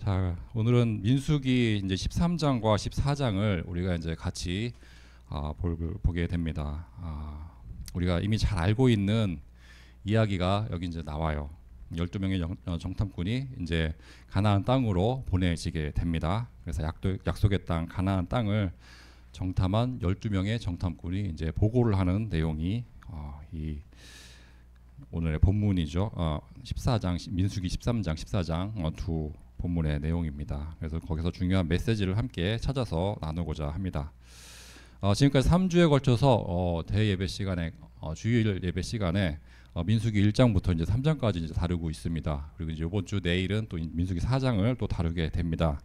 자, 오늘은 민수기 이제 13장과 14장을 우리가 이제 같이 보게 됩니다. 우리가 이미 잘 알고 있는 이야기가 여기 이제 나와요. 12명의 정탐꾼이 이제 가나안 땅으로 보내지게 됩니다. 그래서 약속의 땅 가나안 땅을 정탐한 12명의 정탐꾼이 이제 보고를 하는 내용이 이 오늘의 본문이죠. 14장 민수기 13장 14장 두 본문의 내용입니다. 그래서 거기서 중요한 메시지를 함께 찾아서 나누고자 합니다. 지금까지 3주에 걸쳐서 대예배 시간에 주일 예배 시간에 민수기 1장부터 이제 3장까지 이제 다루고 있습니다. 그리고 이제 이번 주 내일은 또 민수기 4장을 또 다루게 됩니다.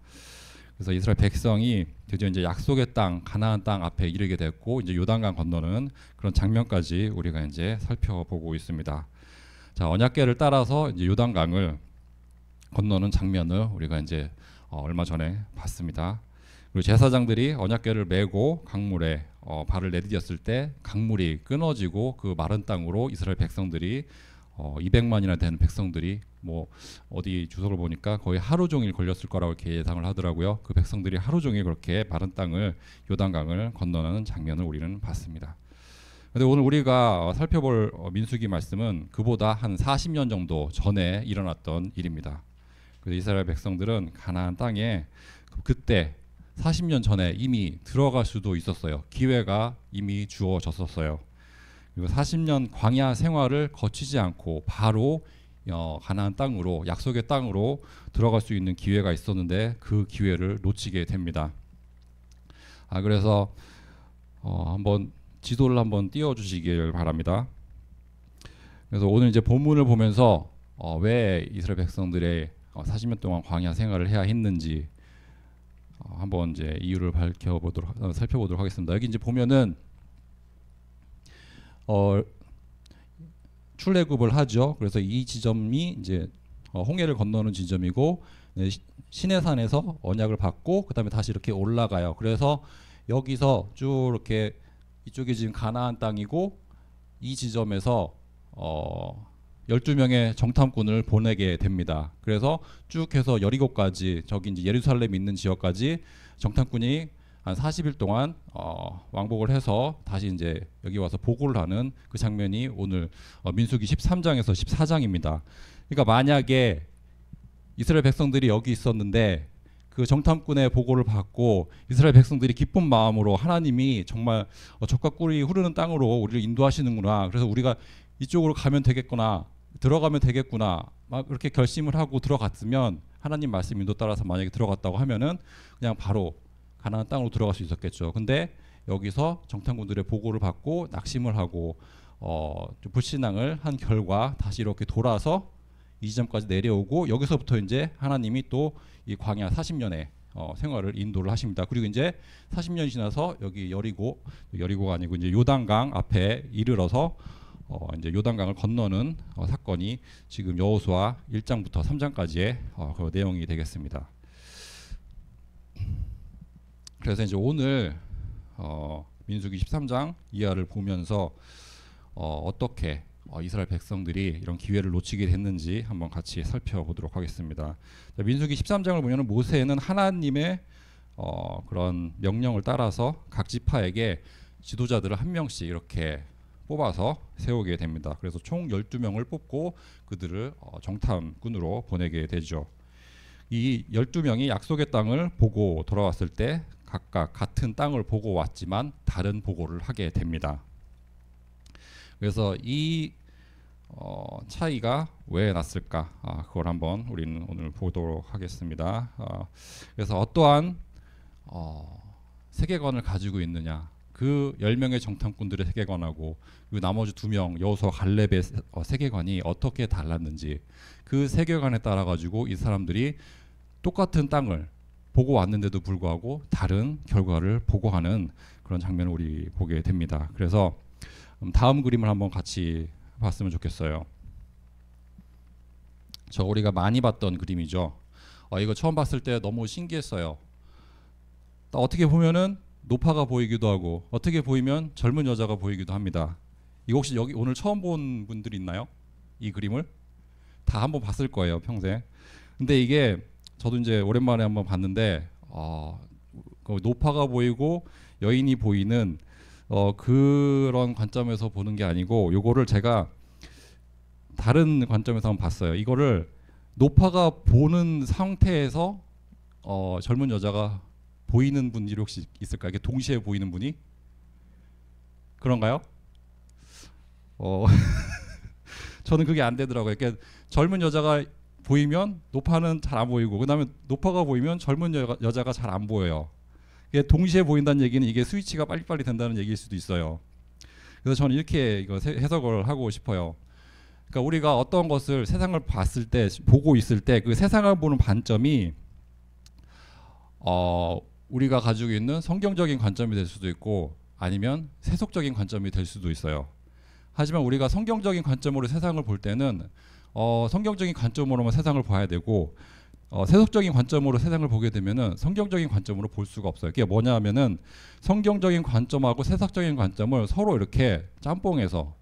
그래서 이스라엘 백성이 드디어 이제 약속의 땅 가나안 땅 앞에 이르게 됐고 이제 요단강 건너는 그런 장면까지 우리가 이제 살펴보고 있습니다. 자, 언약궤를 따라서 이제 요단강을 건너는 장면을 우리가 이제 얼마 전에 봤습니다. 그리고 제사장들이 언약궤를 메고 강물에 발을 내디뎠을 때 강물이 끊어지고 그 마른 땅으로 이스라엘 백성들이 200만이나 되는 백성들이 뭐 어디 주석을 보니까 거의 하루 종일 걸렸을 거라고 이렇게 예상을 하더라고요. 그 백성들이 하루 종일 그렇게 마른 땅을 요단강을 건너는 장면을 우리는 봤습니다. 근데 오늘 우리가 살펴볼 민수기 말씀은 그보다 한 40년 정도 전에 일어났던 일입니다. 그래서 이스라엘 백성들은 가나안 땅에 그때 40년 전에 이미 들어갈 수도 있었어요. 기회가 이미 주어졌었어요. 그리고 40년 광야 생활을 거치지 않고 바로 가나안 땅으로 약속의 땅으로 들어갈 수 있는 기회가 있었는데 그 기회를 놓치게 됩니다. 그래서 한번 지도를 한번 띄워주시길 바랍니다. 그래서 오늘 이제 본문을 보면서 왜 이스라엘 백성들의 40년 동안 광야 생활을 해야 했는지 한번 이제 이유를 살펴보도록 하겠습니다. 여기 이제 보면은 출애굽을 하죠. 그래서 이 지점이 이제 홍해를 건너는 지점이고 시내산에서 언약을 받고 그다음에 다시 이렇게 올라가요. 그래서 여기서 쭉 이렇게 이쪽이 지금 가나안 땅이고 이 지점에서 12명의 정탐꾼을 보내게 됩니다. 그래서 쭉 해서 여리고까지 저기 이제 예루살렘 있는 지역까지 정탐꾼이 한 40일 동안 왕복을 해서 다시 이제 여기 와서 보고를 하는 그 장면이 오늘 민수기 13장에서 14장입니다. 그러니까 만약에 이스라엘 백성들이 여기 있었는데 그 정탐꾼의 보고를 받고 이스라엘 백성들이 기쁜 마음으로 하나님이 정말 젖과 꿀이 흐르는 땅으로 우리를 인도하시는구나. 그래서 우리가 이쪽으로 가면 되겠구나. 들어가면 되겠구나. 막 그렇게 결심을 하고 들어갔으면 하나님 말씀 인도 따라서 만약에 들어갔다고 하면은 그냥 바로 가나안 땅으로 들어갈 수 있었겠죠. 근데 여기서 정탐꾼들의 보고를 받고 낙심을 하고 좀 불신앙을 한 결과 다시 이렇게 돌아서 이 지점까지 내려오고 여기서부터 이제 하나님이 또 이 광야 40년의 생활을 인도를 하십니다. 그리고 이제 40년이 지나서 여기 여리고가 아니고 이제 요단강 앞에 이르러서 이제 요단강을 건너는 사건이 지금 여호수아 1장부터 3장까지의 그 내용이 되겠습니다. 그래서 이제 오늘 민수기 13장 이하를 보면서 어떻게 이스라엘 백성들이 이런 기회를 놓치게 됐는지 한번 같이 살펴보도록 하겠습니다. 민수기 13장을 보면 모세는 하나님의 그런 명령을 따라서 각 지파에게 지도자들을 한 명씩 이렇게 뽑아서 세우게 됩니다. 그래서 총 12명을 뽑고 그들을 정탐꾼으로 보내게 되죠. 이 12명이 약속의 땅을 보고 돌아왔을 때 각각 같은 땅을 보고 왔지만 다른 보고를 하게 됩니다. 그래서 이 차이가 왜 났을까? 그걸 한번 우리는 오늘 보도록 하겠습니다. 그래서 어떠한 세계관을 가지고 있느냐? 그 10명의 정탐꾼들의 세계관하고 그 나머지 2명 여호수아 갈렙의 세계관이 어떻게 달랐는지 그 세계관에 따라 가지고 이 사람들이 똑같은 땅을 보고 왔는데도 불구하고 다른 결과를 보고하는 그런 장면을 우리 보게 됩니다. 그래서 다음 그림을 한번 같이 봤으면 좋겠어요. 우리가 많이 봤던 그림이죠. 이거 처음 봤을 때 너무 신기했어요. 어떻게 보면은 노파가 보이기도 하고 어떻게 보이면 젊은 여자가 보이기도 합니다. 이거 혹시 여기 오늘 처음 본 분들이 있나요? 이 그림을 다 한번 봤을 거예요, 평생. 근데 이게 저도 이제 오랜만에 한번 봤는데 그 노파가 보이고 여인이 보이는 그런 관점에서 보는 게 아니고 요거를 제가 다른 관점에서 한번 봤어요. 이거를 노파가 보는 상태에서 젊은 여자가 보이는 분이 혹시 있을까요? 이게 동시에 보이는 분이? 그런가요? 저는 그게 안 되더라고요. 그러니까 젊은 여자가 보이면 노파는 잘 안 보이고, 그다음에 노파가 보이면 젊은 여자가 잘 안 보여요. 이게 동시에 보인다는 얘기는 이게 스위치가 빨리빨리 된다는 얘기일 수도 있어요. 그래서 저는 이렇게 이거 해석을 하고 싶어요. 그러니까 우리가 어떤 것을 세상을 봤을 때, 보고 있을 때 그 세상을 보는 관점이 우리가 가지고 있는 성경적인 관점이 될 수도 있고 아니면 세속적인 관점이 될 수도 있어요. 하지만 우리가 성경적인 관점으로 세상을 볼 때는 성경적인 관점으로만 세상을 봐야 되고 세속적인 관점으로 세상을 보게 되면은 성경적인 관점으로 볼 수가 없어요. 그게 뭐냐면은 성경적인 관점하고 세속적인 관점을 서로 이렇게 짬뽕해서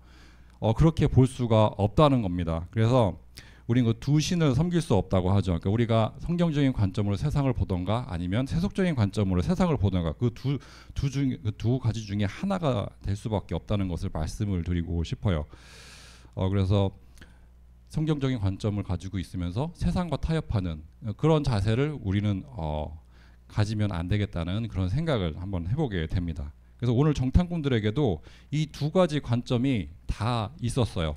그렇게 볼 수가 없다는 겁니다. 그래서 우리는 그 두 신을 섬길 수 없다고 하죠. 그러니까 우리가 성경적인 관점으로 세상을 보던가 아니면 세속적인 관점으로 세상을 보던가 그 두 가지 중에 하나가 될 수밖에 없다는 것을 말씀을 드리고 싶어요. 그래서 성경적인 관점을 가지고 있으면서 세상과 타협하는 그런 자세를 우리는 가지면 안 되겠다는 그런 생각을 한번 해보게 됩니다. 그래서 오늘 정탐꾼들에게도 이 두 가지 관점이 다 있었어요.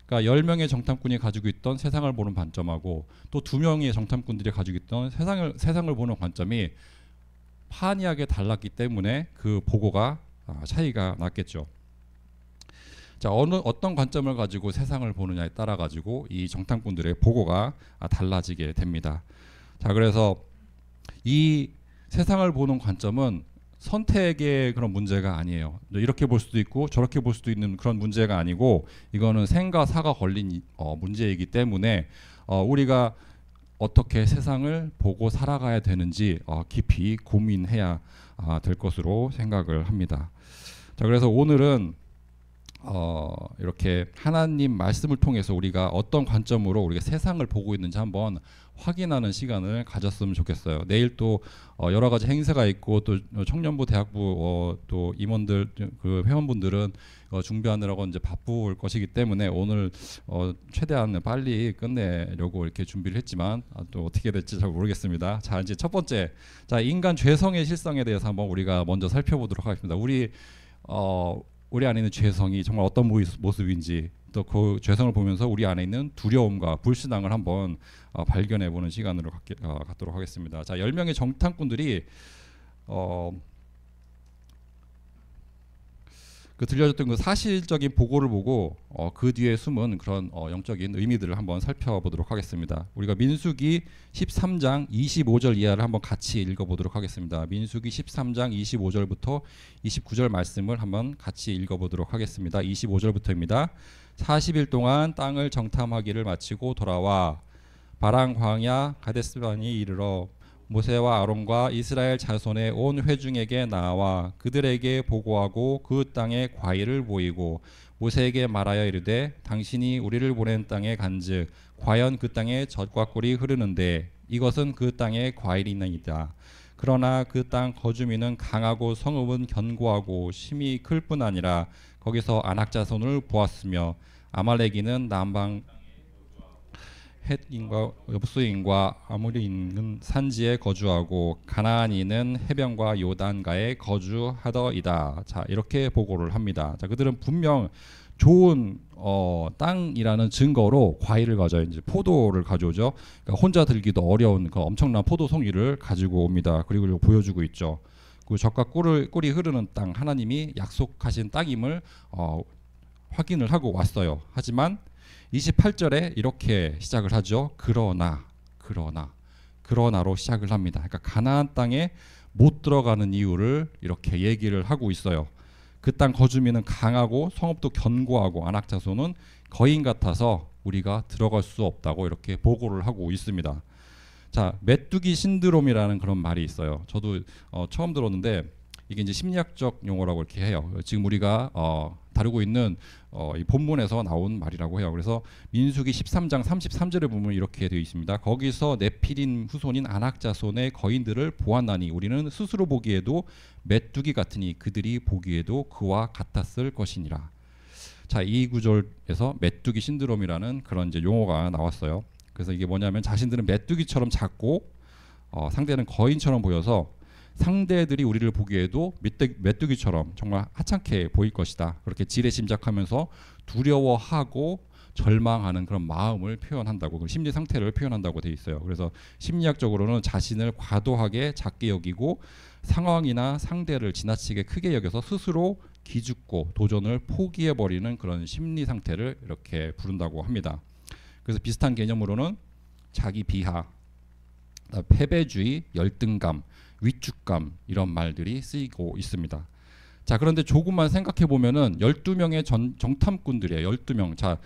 그러니까 10명의 정탐꾼이 가지고 있던 세상을 보는 관점하고 또 2명의 정탐꾼들이 가지고 있던 세상을 보는 관점이 판이하게 달랐기 때문에 그 보고가 차이가 났겠죠. 자, 어떤 관점을 가지고 세상을 보느냐에 따라 가지고 이 정탐꾼들의 보고가 달라지게 됩니다. 자, 그래서 이 세상을 보는 관점은 선택의 그런 문제가 아니에요. 이렇게 볼 수도 있고 저렇게 볼 수도 있는 그런 문제가 아니고 이거는 생과 사가 걸린 문제이기 때문에 우리가 어떻게 세상을 보고 살아가야 되는지 깊이 고민해야 될 것으로 생각을 합니다. 자, 그래서 오늘은 이렇게 하나님 말씀을 통해서 우리가 어떤 관점으로 우리가 세상을 보고 있는지 한번 확인하는 시간을 가졌으면 좋겠어요. 내일 또 여러 가지 행사가 있고 또 청년부 대학부 또 임원들 그 회원분들은 준비하느라고 이제 바쁠 것이기 때문에 오늘 최대한 빨리 끝내려고 이렇게 준비를 했지만 또 어떻게 될지 잘 모르겠습니다. 자, 이제 첫 번째, 자, 인간 죄성의 실성에 대해서 한번 우리가 먼저 살펴보도록 하겠습니다. 우리 안에 있는 죄성이 정말 어떤 모습인지 또 그 죄성을 보면서 우리 안에 있는 두려움과 불신앙을 한번 발견해보는 시간으로 갖도록 하겠습니다. 자, 10명의 정탐꾼들이 그 들려줬던 그 사실적인 보고를 보고 그 뒤에 숨은 그런 영적인 의미들을 한번 살펴보도록 하겠습니다. 우리가 민수기 13장 25절 이하를 한번 같이 읽어보도록 하겠습니다. 민수기 13장 25절부터 29절 말씀을 한번 같이 읽어보도록 하겠습니다. 25절부터입니다. 40일 동안 땅을 정탐하기를 마치고 돌아와 바랑 광야 가데스반에 이르러 모세와 아론과 이스라엘 자손의 온 회중에게 나와 그들에게 보고하고 그 땅에 과일을 보이고 모세에게 말하여 이르되 당신이 우리를 보낸 땅에 간즉 과연 그 땅에 젖과 꿀이 흐르는데 이것은 그 땅에 과일이 있나이다. 그러나 그 땅 거주민은 강하고 성읍은 견고하고 심이 클 뿐 아니라 거기서 아낙 자손을 보았으며 아말렉인은 남방 헷인과 여부스인과 아모리인은 산지에 거주하고 가나안인은 해변과 요단가에 거주하더이다. 자, 이렇게 보고를 합니다. 자, 그들은 분명 좋은 땅이라는 증거로 과일을 가져요. 이제 포도를 가져오죠. 그러니까 혼자 들기도 어려운 그 엄청난 포도 송이를 가지고 옵니다. 그리고 보여주고 있죠. 그 젖과 꿀이 흐르는 땅, 하나님이 약속하신 땅임을 확인을 하고 왔어요. 하지만 28절에 이렇게 시작을 하죠. 그러나로 시작을 합니다. 그러니까 가나안 땅에 못 들어가는 이유를 이렇게 얘기를 하고 있어요. 그 땅 거주민은 강하고 성읍도 견고하고 아낙 자손은 거인 같아서 우리가 들어갈 수 없다고 이렇게 보고를 하고 있습니다. 자, 메뚜기 신드롬이라는 그런 말이 있어요. 저도 처음 들었는데 이게 이제 심리학적 용어라고 이렇게 해요. 지금 우리가 다루고 있는 이 본문에서 나온 말이라고 해요. 그래서 민수기 13장 33절에 보면 이렇게 되어 있습니다. 거기서 네피림 후손인 아낙 자손의 거인들을 보았나니 우리는 스스로 보기에도 메뚜기 같으니 그들이 보기에도 그와 같았을 것이니라. 자, 이 구절에서 메뚜기 신드롬이라는 그런 이제 용어가 나왔어요. 그래서 이게 뭐냐면 자신들은 메뚜기처럼 작고 상대는 거인처럼 보여서 상대들이 우리를 보기에도 메뚜기처럼 정말 하찮게 보일 것이다. 그렇게 지레짐작하면서 두려워하고 절망하는 그런 마음을 표현한다고, 그 심리 상태를 표현한다고 돼 있어요. 그래서 심리학적으로는 자신을 과도하게 작게 여기고 상황이나 상대를 지나치게 크게 여겨서 스스로 기죽고 도전을 포기해버리는 그런 심리 상태를 이렇게 부른다고 합니다. 그래서 비슷한 개념으로는 자기 비하, 패배주의, 열등감, 위축감 이런 말들이 쓰이고 있습니다. 자, 그런데 조금만 생각해 보면은 12명의 정탐꾼들이에요. 12명. 자,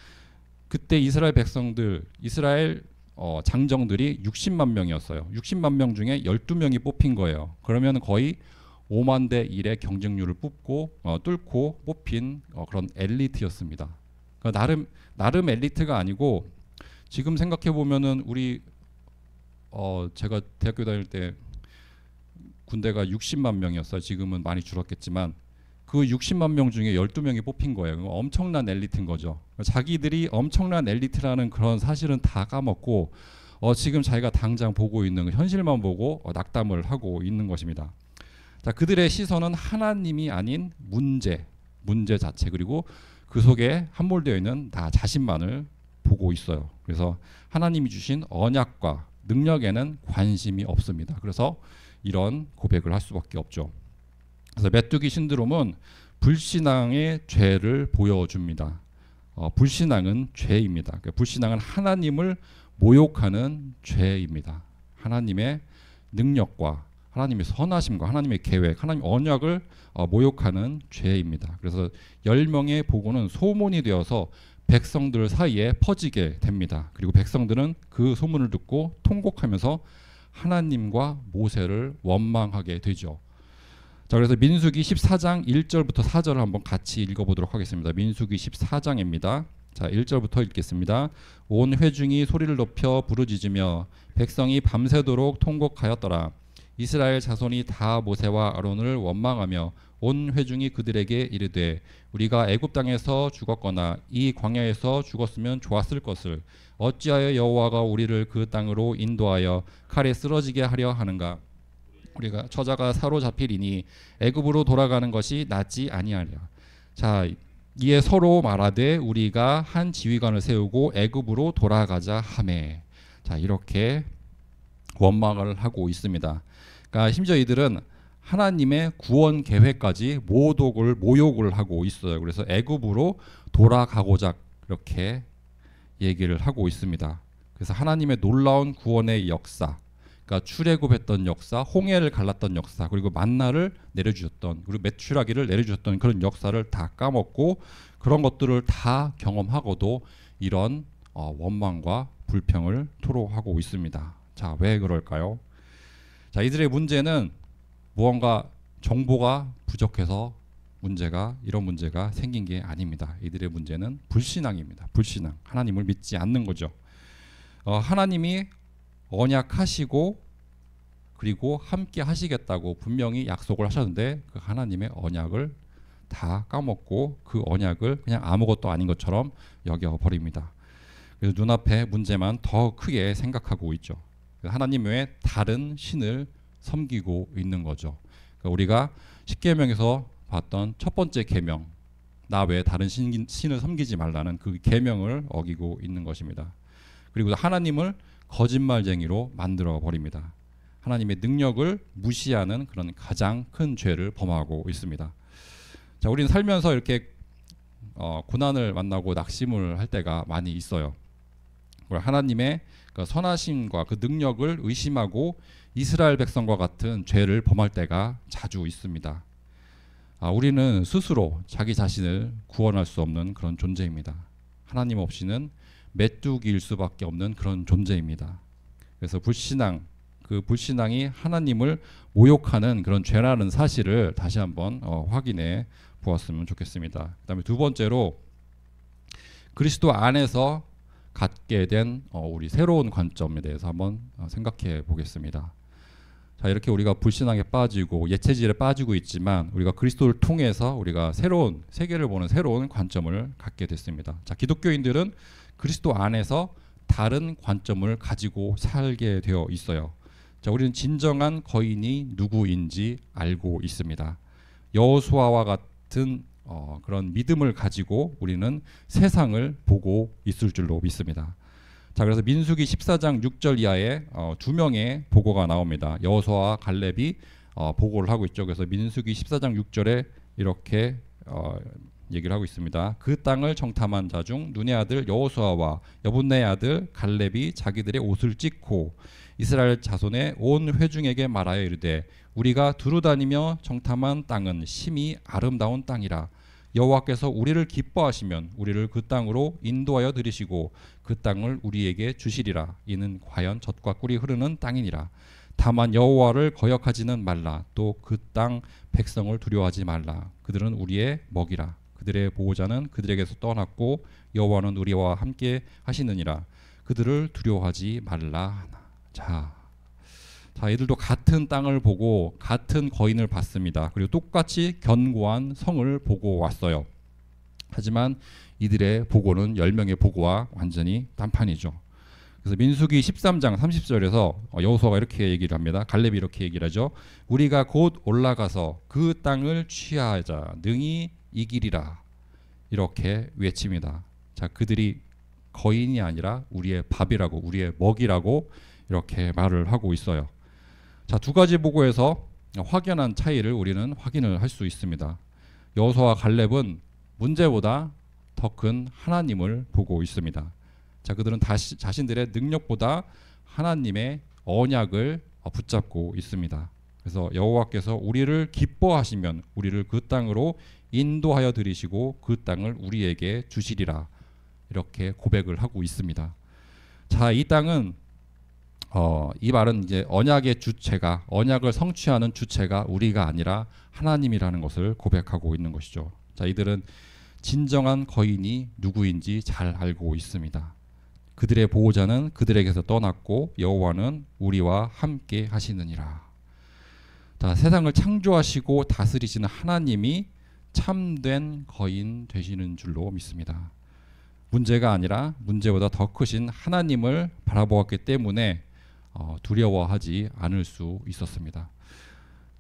그때 이스라엘 백성들, 이스라엘 장정들이 60만 명이었어요. 60만 명 중에 12명이 뽑힌 거예요. 그러면 거의 5만 대 1의 경쟁률을 뚫고 뽑힌 그런 엘리트였습니다. 그러니까 나름 엘리트가 아니고, 지금 생각해 보면은 우리 제가 대학교 다닐 때 군대가 60만 명이었어요. 지금은 많이 줄었겠지만 그 60만 명 중에 12명이 뽑힌 거예요. 엄청난 엘리트인 거죠. 자기들이 엄청난 엘리트라는 그런 사실은 다 까먹고 지금 자기가 당장 보고 있는 현실만 보고 낙담을 하고 있는 것입니다. 자, 그들의 시선은 하나님이 아닌 문제 자체, 그리고 그 속에 함몰되어 있는 나 자신만을 보고 있어요. 그래서 하나님이 주신 언약과 능력에는 관심이 없습니다. 그래서 이런 고백을 할 수밖에 없죠. 그래서 메뚜기 신드롬은 불신앙의 죄를 보여줍니다. 불신앙은 죄입니다. 그러니까 불신앙은 하나님을 모욕하는 죄입니다. 하나님의 능력과 하나님의 선하심과 하나님의 계획, 하나님의 언약을 모욕하는 죄입니다. 그래서 10명의 보고는 소문이 되어서 백성들 사이에 퍼지게 됩니다. 그리고 백성들은 그 소문을 듣고 통곡하면서 하나님과 모세를 원망하게 되죠. 자, 그래서 민수기 14장 1절부터 4절을 한번 같이 읽어보도록 하겠습니다. 민수기 14장입니다. 자, 1절부터 읽겠습니다. 온 회중이 소리를 높여 부르짖으며 백성이 밤새도록 통곡하였더라. 이스라엘 자손이 다 모세와 아론을 원망하며 온 회중이 그들에게 이르되 우리가 애굽 땅에서 죽었거나 이 광야에서 죽었으면 좋았을 것을 어찌하여 여호와가 우리를 그 땅으로 인도하여 칼에 쓰러지게 하려 하는가. 우리가 처자가 사로잡히리니 애굽으로 돌아가는 것이 낫지 아니하랴. 자, 이에 서로 말하되 우리가 한 지휘관을 세우고 애굽으로 돌아가자 하매. 자, 이렇게 원망을 하고 있습니다. 그러니까 심지어 이들은 하나님의 구원 계획까지 모욕을 하고 있어요. 그래서 애굽으로 돌아가고자 이렇게 얘기를 하고 있습니다. 그래서 하나님의 놀라운 구원의 역사, 그러니까 출애굽했던 역사, 홍해를 갈랐던 역사, 그리고 만나를 내려주셨던, 그리고 메추라기를 내려주셨던 그런 역사를 다 까먹고 그런 것들을 다 경험하고도 이런 원망과 불평을 토로하고 있습니다. 자, 왜 그럴까요? 자, 이들의 문제는 무언가 정보가 부족해서 이런 문제가 생긴 게 아닙니다. 이들의 문제는 불신앙입니다. 불신앙. 하나님을 믿지 않는 거죠. 하나님이 언약하시고 그리고 함께 하시겠다고 분명히 약속을 하셨는데 그 하나님의 언약을 다 까먹고 그 언약을 그냥 아무것도 아닌 것처럼 여겨버립니다. 그래서 눈앞에 문제만 더 크게 생각하고 있죠. 하나님 외에 다른 신을 섬기고 있는 거죠. 그러니까 우리가 십계명에서 봤던 첫 번째 계명, 나 외에 다른 신을 섬기지 말라는 그 계명을 어기고 있는 것입니다. 그리고 하나님을 거짓말쟁이로 만들어 버립니다. 하나님의 능력을 무시하는 그런 가장 큰 죄를 범하고 있습니다. 자, 우리는 살면서 이렇게 고난을 만나고 낙심을 할 때가 많이 있어요. 하나님의 그 선하심과 그 능력을 의심하고 이스라엘 백성과 같은 죄를 범할 때가 자주 있습니다. 우리는 스스로 자기 자신을 구원할 수 없는 그런 존재입니다. 하나님 없이는 메뚜기일 수밖에 없는 그런 존재입니다. 그래서 불신앙, 그 불신앙이 하나님을 모욕하는 그런 죄라는 사실을 다시 한번 확인해 보았으면 좋겠습니다. 그다음에 두 번째로 그리스도 안에서 갖게 된 우리 새로운 관점에 대해서 한번 생각해 보겠습니다. 자, 이렇게 우리가 불신앙에 빠지고 예체질에 빠지고 있지만 우리가 그리스도를 통해서 우리가 새로운 세계를 보는 새로운 관점을 갖게 됐습니다. 자, 기독교인들은 그리스도 안에서 다른 관점을 가지고 살게 되어 있어요. 자, 우리는 진정한 거인이 누구인지 알고 있습니다. 여호수아와 같은 그런 믿음을 가지고 우리는 세상을 보고 있을 줄로 믿습니다. 자, 그래서 민수기 14장 6절 이하에 두 명의 보고가 나옵니다. 여호수아와 갈렙이 보고를 하고 있죠. 그래서 민수기 14장 6절에 이렇게 얘기를 하고 있습니다. 그 땅을 정탐한 자 중 눈의 아들 여호수아와 여분네의 아들 갈렙이 자기들의 옷을 찢고 이스라엘 자손의 온 회중에게 말하여 이르되 우리가 두루 다니며 정탐한 땅은 심히 아름다운 땅이라. 여호와께서 우리를 기뻐하시면 우리를 그 땅으로 인도하여 들이시고 그 땅을 우리에게 주시리라. 이는 과연 젖과 꿀이 흐르는 땅이니라. 다만 여호와를 거역하지는 말라. 또 그 땅 백성을 두려워하지 말라. 그들은 우리의 먹이라. 그들의 보호자는 그들에게서 떠났고 여호와는 우리와 함께 하시느니라. 그들을 두려워하지 말라. 자, 이들도 같은 땅을 보고 같은 거인을 봤습니다. 그리고 똑같이 견고한 성을 보고 왔어요. 하지만 이들의 보고는 10명의 보고와 완전히 딴판이죠. 그래서 민수기 13장 30절에서 여호수아가 이렇게 얘기를 합니다. 갈렙이 이렇게 얘기를 하죠. 우리가 곧 올라가서 그 땅을 취하자 능히 이기리라. 이렇게 외칩니다. 자, 그들이 거인이 아니라 우리의 밥이라고, 우리의 먹이라고 이렇게 말을 하고 있어요. 자, 두 가지 보고에서 확연한 차이를 우리는 확인을 할 수 있습니다. 여호수아와 갈렙은 문제보다 더 큰 하나님을 보고 있습니다. 자, 그들은 자신들의 능력보다 하나님의 언약을 붙잡고 있습니다. 그래서 여호와께서 우리를 기뻐하시면 우리를 그 땅으로 인도하여 들이시고 그 땅을 우리에게 주시리라. 이렇게 고백을 하고 있습니다. 자, 이 땅은 이 말은 이제 언약의 주체가, 언약을 성취하는 주체가 우리가 아니라 하나님이라는 것을 고백하고 있는 것이죠. 자, 이들은 진정한 거인이 누구인지 잘 알고 있습니다. 그들의 보호자는 그들에게서 떠났고 여호와는 우리와 함께 하시느니라. 자, 세상을 창조하시고 다스리시는 하나님이 참된 거인 되시는 줄로 믿습니다. 문제가 아니라 문제보다 더 크신 하나님을 바라보았기 때문에 두려워하지 않을 수 있었습니다.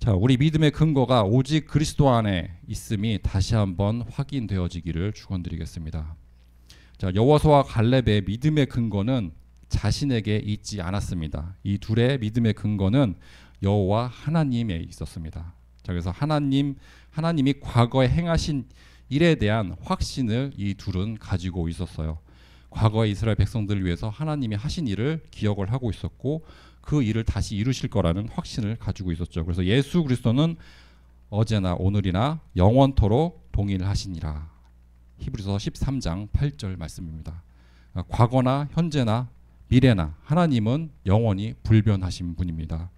자, 우리 믿음의 근거가 오직 그리스도 안에 있음이 다시 한번 확인되어지기를 축원드리겠습니다. 자, 여호수아와 갈렙의 믿음의 근거는 자신에게 있지 않았습니다. 이 둘의 믿음의 근거는 여호와 하나님에 있었습니다. 자, 그래서 하나님이 과거에 행하신 일에 대한 확신을 이 둘은 가지고 있었어요. 과거의 이스라엘 백성들을 위해서 하나님이 하신 일을 기억을 하고 있었고 그 일을 다시 이루실 거라는 확신을 가지고 있었죠. 그래서 예수 그리스도는 어제나 오늘이나 영원토록 동일하시니라. 히브리서 13장 8절 말씀입니다. 과거나 현재나 미래나 하나님은 영원히 불변하신 분입니다.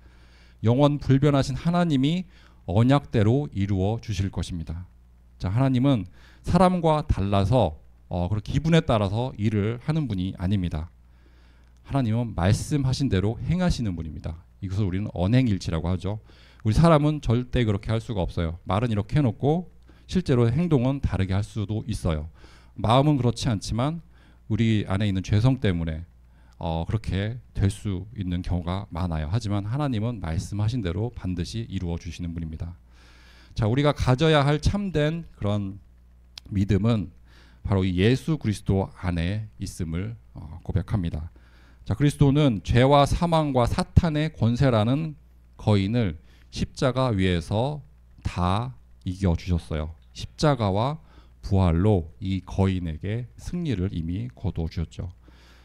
영원 불변하신 하나님이 언약대로 이루어 주실 것입니다. 자, 하나님은 사람과 달라서 그렇게 기분에 따라서 일을 하는 분이 아닙니다. 하나님은 말씀하신 대로 행하시는 분입니다. 이것을 우리는 언행일치라고 하죠. 우리 사람은 절대 그렇게 할 수가 없어요. 말은 이렇게 해놓고 실제로 행동은 다르게 할 수도 있어요. 마음은 그렇지 않지만 우리 안에 있는 죄성 때문에 그렇게 될 수 있는 경우가 많아요. 하지만 하나님은 말씀하신 대로 반드시 이루어 주시는 분입니다. 자, 우리가 가져야 할 참된 그런 믿음은 바로 이 예수 그리스도 안에 있음을 고백합니다. 자, 그리스도는 죄와 사망과 사탄의 권세라는 거인을 십자가 위에서 다 이겨주셨어요. 십자가와 부활로 이 거인에게 승리를 이미 거두어주셨죠.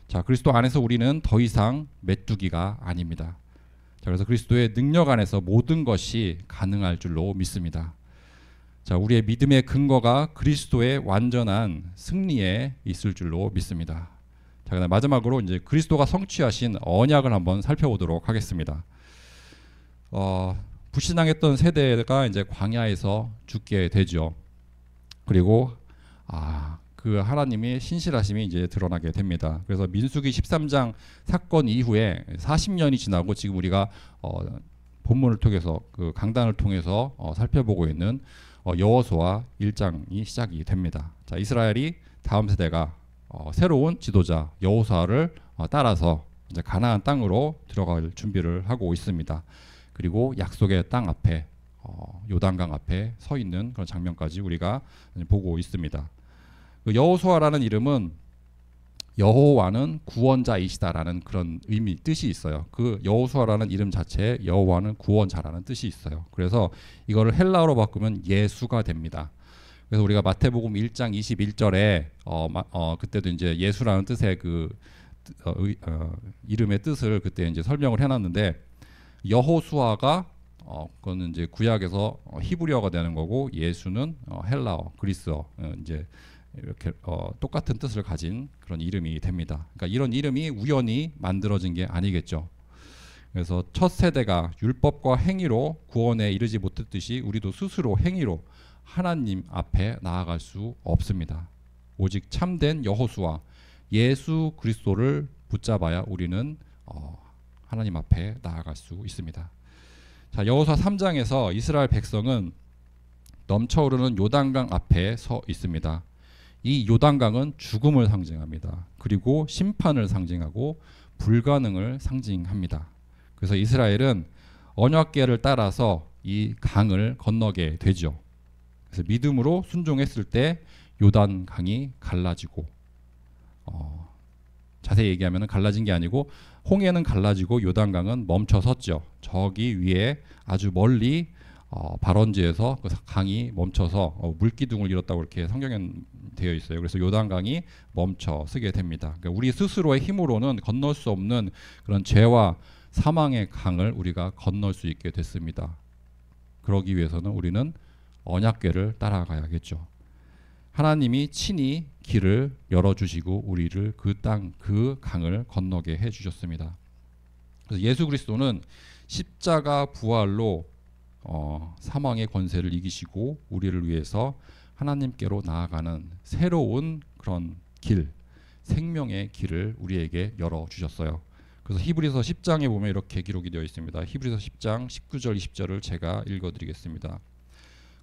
자, 그리스도 안에서 우리는 더 이상 메뚜기가 아닙니다. 자, 그래서 그리스도의 능력 안에서 모든 것이 가능할 줄로 믿습니다. 자, 우리의 믿음의 근거가 그리스도의 완전한 승리에 있을 줄로 믿습니다. 자, 그다음 마지막으로 이제 그리스도가 성취하신 언약을 한번 살펴보도록 하겠습니다. 불신앙했던 세대가 이제 광야에서 죽게 되죠. 그리고 그 하나님의 신실하심이 이제 드러나게 됩니다. 그래서 민수기 13장 사건 이후에 40년이 지나고 지금 우리가 본문을 통해서 그 강단을 통해서 살펴보고 있는 여호수아 1장이 시작이 됩니다. 자, 이스라엘이 다음 세대가 새로운 지도자 여호수아를 따라서 이제 가나안 땅으로 들어갈 준비를 하고 있습니다. 그리고 약속의 땅 앞에 요단강 앞에 서 있는 그런 장면까지 우리가 보고 있습니다. 그 여호수아라는 이름은 여호와는 구원자이시다라는 그런 뜻이 있어요. 그 여호수아라는 이름 자체에 여호와는 구원자라는 뜻이 있어요. 그래서 이거를 헬라어로 바꾸면 예수가 됩니다. 그래서 우리가 마태복음 1장 21절에 그때도 이제 예수라는 뜻의 이름의 뜻을 그때 이제 설명을 해놨는데 여호수아가 그거는 이제 구약에서 히브리어가 되는 거고 예수는 헬라어, 그리스어 이제 이렇게 똑같은 뜻을 가진 그런 이름이 됩니다. 그러니까 이런 이름이 우연히 만들어진 게 아니겠죠. 그래서 첫 세대가 율법과 행위로 구원에 이르지 못했듯이 우리도 스스로 행위로 하나님 앞에 나아갈 수 없습니다. 오직 참된 여호수아 예수 그리스도를 붙잡아야 우리는 하나님 앞에 나아갈 수 있습니다. 자, 여호수아 3장에서 이스라엘 백성은 넘쳐흐르는 요단강 앞에 서 있습니다. 이 요단강은 죽음을 상징합니다. 그리고 심판을 상징하고 불가능을 상징합니다. 그래서 이스라엘은 언약궤를 따라서 이 강을 건너게 되죠. 그래서 믿음으로 순종했을 때 요단강이 갈라지고 자세히 얘기하면 갈라진 게 아니고 홍해는 갈라지고 요단강은 멈춰 섰죠. 저기 위에 아주 멀리 발원지에서 그 강이 멈춰서 물기둥을 잃었다고 이렇게 성경에 되어 있어요. 그래서 요단강이 멈춰 서게 됩니다. 그러니까 우리 스스로의 힘으로는 건널 수 없는 그런 죄와 사망의 강을 우리가 건널 수 있게 됐습니다. 그러기 위해서는 우리는 언약궤를 따라가야겠죠. 하나님이 친히 길을 열어주시고 우리를 그 강을 건너게 해주셨습니다. 그래서 예수 그리스도는 십자가 부활로 사망의 권세를 이기시고 우리를 위해서 하나님께로 나아가는 새로운 그런 길, 생명의 길을 우리에게 열어주셨어요. 그래서 히브리서 10장에 보면 이렇게 기록이 되어 있습니다. 히브리서 10장 19절 20절을 제가 읽어드리겠습니다.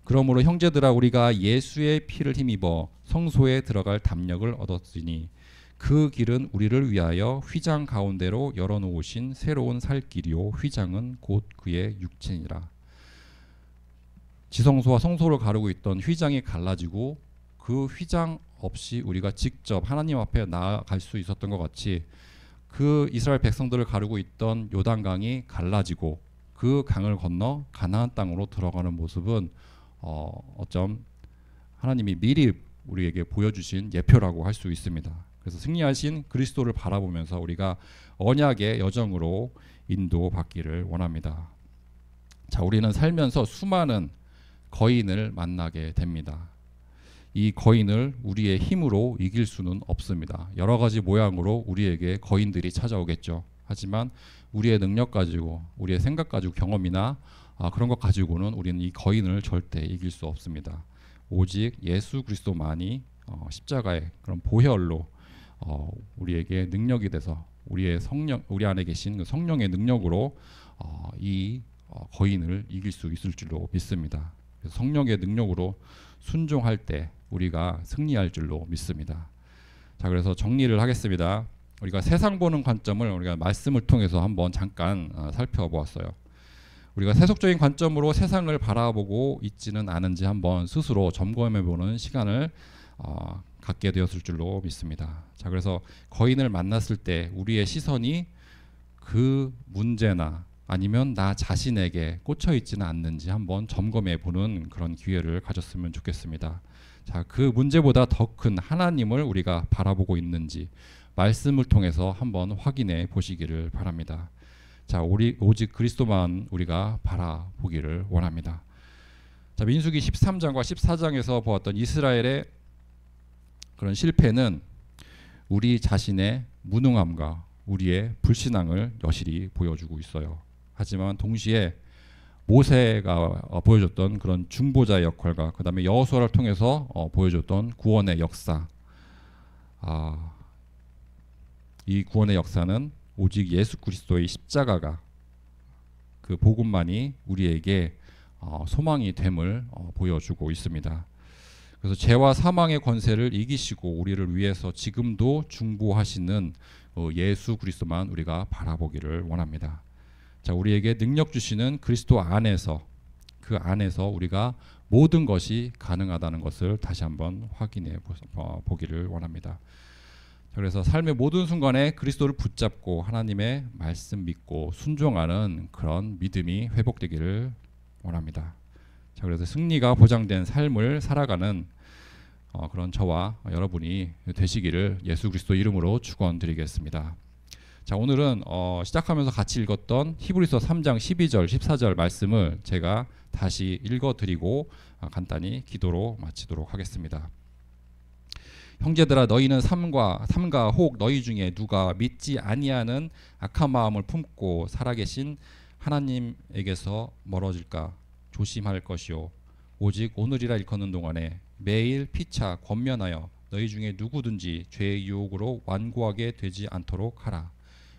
그러므로 형제들아 우리가 예수의 피를 힘입어 성소에 들어갈 담력을 얻었으니 그 길은 우리를 위하여 휘장 가운데로 열어놓으신 새로운 살 길이요 휘장은 곧 그의 육체니라. 지성소와 성소를 가르고 있던 휘장이 갈라지고 그 휘장 없이 우리가 직접 하나님 앞에 나아갈 수 있었던 것 같이 그 이스라엘 백성들을 가르고 있던 요단강이 갈라지고 그 강을 건너 가나안 땅으로 들어가는 모습은 어쩜 하나님이 미리 우리에게 보여주신 예표라고 할 수 있습니다. 그래서 승리하신 그리스도를 바라보면서 우리가 언약의 여정으로 인도받기를 원합니다. 자, 우리는 살면서 수많은 거인을 만나게 됩니다. 이 거인을 우리의 힘으로 이길 수는 없습니다. 여러 가지 모양으로 우리에게 거인들이 찾아오겠죠. 하지만 우리의 능력 가지고 우리의 생각 가지고 경험이나 그런 것 가지고는 우리는 이 거인을 절대 이길 수 없습니다. 오직 예수 그리스도만이 십자가의 그런 보혈로 우리에게 능력이 돼서 우리의 성령, 우리 안에 계신 그 성령의 능력으로 이 거인을 이길 수 있을 줄로 믿습니다. 그래서 성령의 능력으로 순종할 때 우리가 승리할 줄로 믿습니다. 자, 그래서 정리를 하겠습니다. 우리가 세상 보는 관점을 우리가 말씀을 통해서 한번 잠깐 살펴보았어요. 우리가 세속적인 관점으로 세상을 바라보고 있지는 않은지 한번 스스로 점검해보는 시간을 갖게 되었을 줄로 믿습니다. 자, 그래서 거인을 만났을 때 우리의 시선이 그 문제나 아니면 나 자신에게 꽂혀 있지는 않는지 한번 점검해 보는 그런 기회를 가졌으면 좋겠습니다. 자, 그 문제보다 더 큰 하나님을 우리가 바라보고 있는지 말씀을 통해서 한번 확인해 보시기를 바랍니다. 자, 오직 그리스도만 우리가 바라보기를 원합니다. 자, 민수기 13장과 14장에서 보았던 이스라엘의 그런 실패는 우리 자신의 무능함과 우리의 불신앙을 여실히 보여주고 있어요. 하지만 동시에 모세가 보여줬던 그런 중보자의 역할과 그 다음에 여호수아를 통해서 보여줬던 구원의 역사, 이 구원의 역사는 오직 예수 그리스도의 십자가가, 그 복음만이 우리에게 소망이 됨을 보여주고 있습니다. 그래서 죄와 사망의 권세를 이기시고 우리를 위해서 지금도 중보하시는 예수 그리스도만 우리가 바라보기를 원합니다. 자, 우리에게 능력 주시는 그리스도 안에서, 그 안에서 우리가 모든 것이 가능하다는 것을 다시 한번 확인해 보기를 원합니다. 그래서 삶의 모든 순간에 그리스도를 붙잡고 하나님의 말씀 믿고 순종하는 그런 믿음이 회복되기를 원합니다. 자, 그래서 승리가 보장된 삶을 살아가는 그런 저와 여러분이 되시기를 예수 그리스도 이름으로 축원드리겠습니다. 자, 오늘은 시작하면서 같이 읽었던 히브리서 3장 12절 14절 말씀을 제가 다시 읽어드리고 간단히 기도로 마치도록 하겠습니다. 형제들아, 너희는 삼가 혹 너희 중에 누가 믿지 아니하는 악한 마음을 품고 살아계신 하나님에게서 멀어질까 조심할 것이요, 오직 오늘이라 일컫는 동안에 매일 피차 권면하여 너희 중에 누구든지 죄의 유혹으로 완고하게 되지 않도록 하라.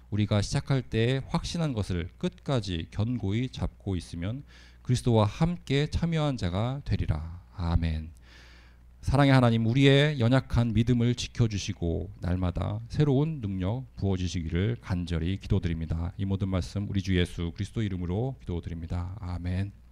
우리가 시작할 때에 확신한 것을 끝까지 견고히 잡고 있으면 그리스도와 함께 참여한 자가 되리라. 아멘. 사랑의 하나님, 우리의 연약한 믿음을 지켜주시고 날마다 새로운 능력 부어주시기를 간절히 기도드립니다. 이 모든 말씀 우리 주 예수 그리스도 이름으로 기도드립니다. 아멘.